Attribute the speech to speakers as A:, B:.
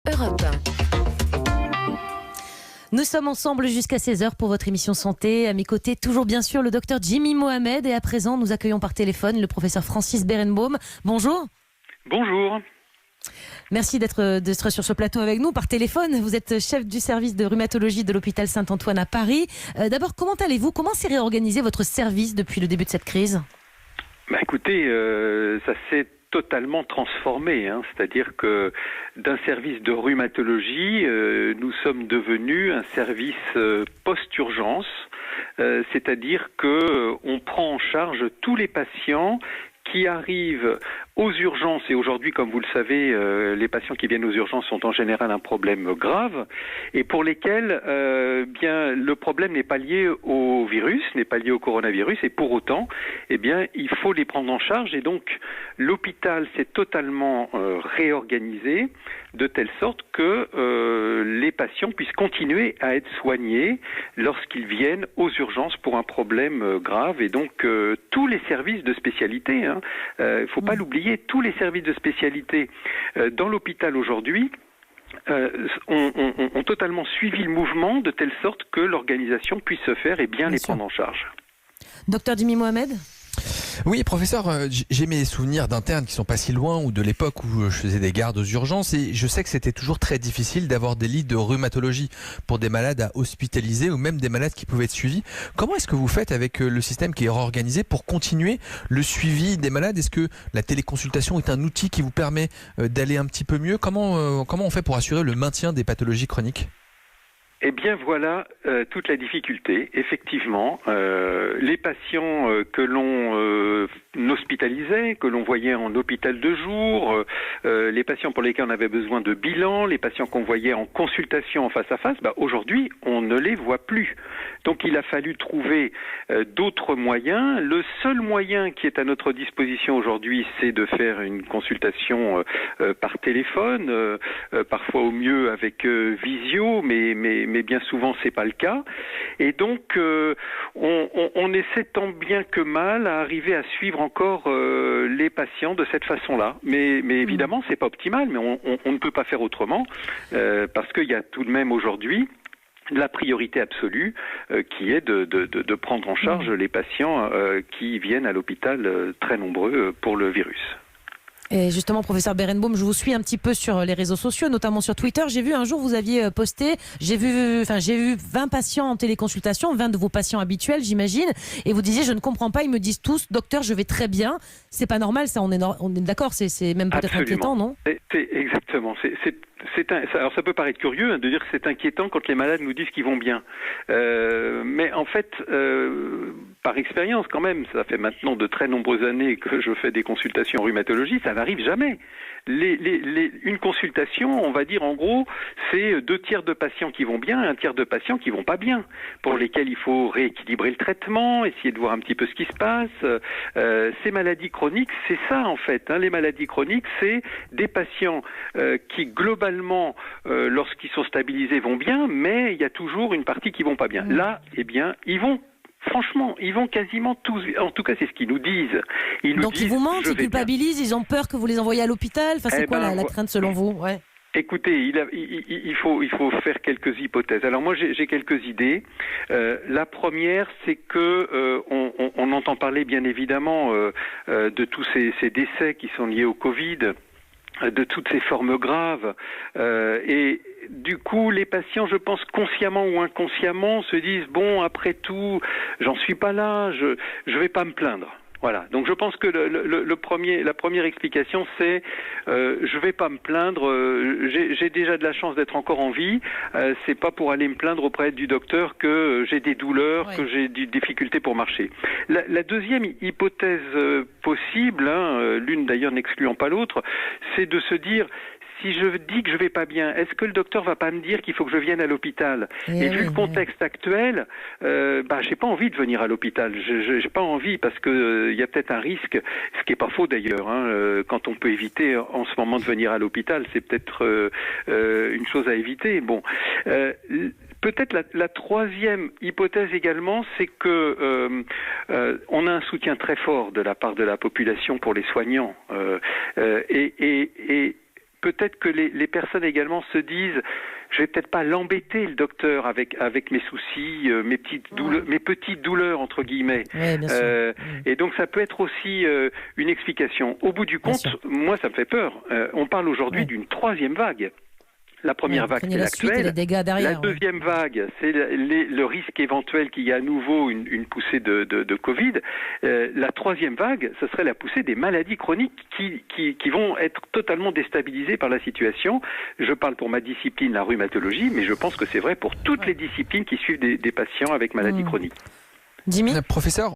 A: Europe 1. Nous sommes ensemble jusqu'à 16h pour votre émission santé. À mes côtés, toujours bien sûr, le docteur Jimmy Mohamed. Et à présent, nous accueillons par téléphone le professeur Francis Berenbaum. Bonjour.
B: Bonjour.
A: Merci d'être sur ce plateau avec nous par téléphone. Vous êtes chef du service de rhumatologie de l'hôpital Saint-Antoine à Paris. D'abord, comment allez-vous ? Comment s'est réorganisé votre service depuis le début de cette crise ?
B: Écoutez, ça s'est totalement transformé, c'est-à-dire que d'un service de rhumatologie, nous sommes devenus un service post-urgence, c'est-à-dire que on prend en charge tous les patients qui arrivent aux urgences, et aujourd'hui, comme vous le savez, les patients qui viennent aux urgences sont en général un problème grave, et pour lesquels bien le problème n'est pas lié au virus, n'est pas lié au coronavirus, et pour autant, il faut les prendre en charge, et donc l'hôpital s'est totalement réorganisé de telle sorte que les patients puissent continuer à être soignés lorsqu'ils viennent aux urgences pour un problème grave, et donc tous les services de spécialité, il faut pas l'oublier, tous les services de spécialité dans l'hôpital aujourd'hui ont totalement suivi le mouvement de telle sorte que l'organisation puisse se faire et bien les prendre en charge.
A: Docteur Jimmy Mohamed ?
C: Oui, professeur, j'ai mes souvenirs d'internes qui sont pas si loin ou de l'époque où je faisais des gardes aux urgences et je sais que c'était toujours très difficile d'avoir des lits de rhumatologie pour des malades à hospitaliser ou même des malades qui pouvaient être suivis. Comment est-ce que vous faites avec le système qui est réorganisé pour continuer le suivi des malades ? Est-ce que la téléconsultation est un outil qui vous permet d'aller un petit peu mieux ? Comment on fait pour assurer le maintien des pathologies chroniques ?
B: Eh bien voilà toute la difficulté. Effectivement, les patients que l'on hospitalisait, que l'on voyait en hôpital de jour, les patients pour lesquels on avait besoin de bilan, les patients qu'on voyait en consultation en face à face, aujourd'hui on ne les voit plus. Donc il a fallu trouver d'autres moyens. Le seul moyen qui est à notre disposition aujourd'hui, c'est de faire une consultation par téléphone, parfois au mieux avec visio, mais bien souvent c'est pas le cas. Et donc on essaie tant bien que mal à arriver à suivre encore les patients de cette façon-là. Mais évidemment c'est pas optimal, mais on ne peut pas faire autrement parce qu'il y a tout de même aujourd'hui la priorité absolue qui est de prendre en charge les patients qui viennent à l'hôpital très nombreux pour le virus.
A: Et justement, professeur Berenbaum, je vous suis un petit peu sur les réseaux sociaux, notamment sur Twitter. J'ai vu un jour, vous aviez posté, j'ai vu 20 patients en téléconsultation, 20 de vos patients habituels, j'imagine, et vous disiez, je ne comprends pas, ils me disent tous, docteur, je vais très bien. C'est pas normal, ça, on est d'accord, c'est même peut-être inquiétant, non ?
B: C'est exactement. Alors ça peut paraître curieux de dire que c'est inquiétant quand les malades nous disent qu'ils vont bien. Mais en fait, par expérience quand même, ça fait maintenant de très nombreuses années que je fais des consultations en rhumatologie, ça n'arrive jamais. Une consultation, on va dire en gros, c'est 2/3 de patients qui vont bien et 1/3 de patients qui vont pas bien, pour lesquels il faut rééquilibrer le traitement, essayer de voir un petit peu ce qui se passe. Ces maladies chroniques, c'est ça en fait. Les maladies chroniques, c'est des patients qui globalement, lorsqu'ils sont stabilisés, vont bien, mais il y a toujours une partie qui vont pas bien. Là, Franchement, ils vont quasiment tous, en tout cas c'est ce qu'ils nous disent. Ils
A: vous mentent, ils culpabilisent, ils ont peur que vous les envoyiez à l'hôpital. Enfin, c'est la crainte selon vous ? Ouais.
B: Écoutez, il faut faire quelques hypothèses. Alors moi j'ai quelques idées. La première, c'est que on entend parler bien évidemment de tous ces décès qui sont liés au Covid, de toutes ces formes graves, et du coup, les patients, je pense, consciemment ou inconsciemment, se disent bon, après tout, j'en suis pas là, je vais pas me plaindre. Voilà. Donc je pense que la première explication, c'est je vais pas me plaindre. J'ai déjà de la chance d'être encore en vie. C'est pas pour aller me plaindre auprès du docteur que j'ai des douleurs, que j'ai des difficultés pour marcher. La deuxième hypothèse possible, l'une d'ailleurs n'excluant pas l'autre, c'est de se dire si je dis que je vais pas bien, est-ce que le docteur va pas me dire qu'il faut que je vienne à l'hôpital ? Et vu le contexte actuel, j'ai pas envie de venir à l'hôpital. J'ai pas envie parce que il y a peut-être un risque, ce qui est pas faux d'ailleurs. Quand on peut éviter en ce moment de venir à l'hôpital, c'est peut-être une chose à éviter. Bon. Peut-être la troisième hypothèse également, c'est que on a un soutien très fort de la part de la population pour les soignants. Et peut-être que les personnes également se disent, je vais peut-être pas l'embêter le docteur avec mes soucis, mes petites douleurs entre guillemets.
A: Oui, bien sûr.
B: Et donc ça peut être aussi une explication. Au bout du compte, moi ça me fait peur. On parle aujourd'hui d'une troisième vague. La première vague, c'est l'actuelle. La deuxième vague, c'est le risque éventuel qu'il y ait à nouveau une poussée de Covid. La troisième vague, ce serait la poussée des maladies chroniques qui vont être totalement déstabilisées par la situation. Je parle pour ma discipline, la rhumatologie, mais je pense que c'est vrai pour toutes les disciplines qui suivent des patients avec maladies chroniques.
A: Jimmy ?
C: Professeur,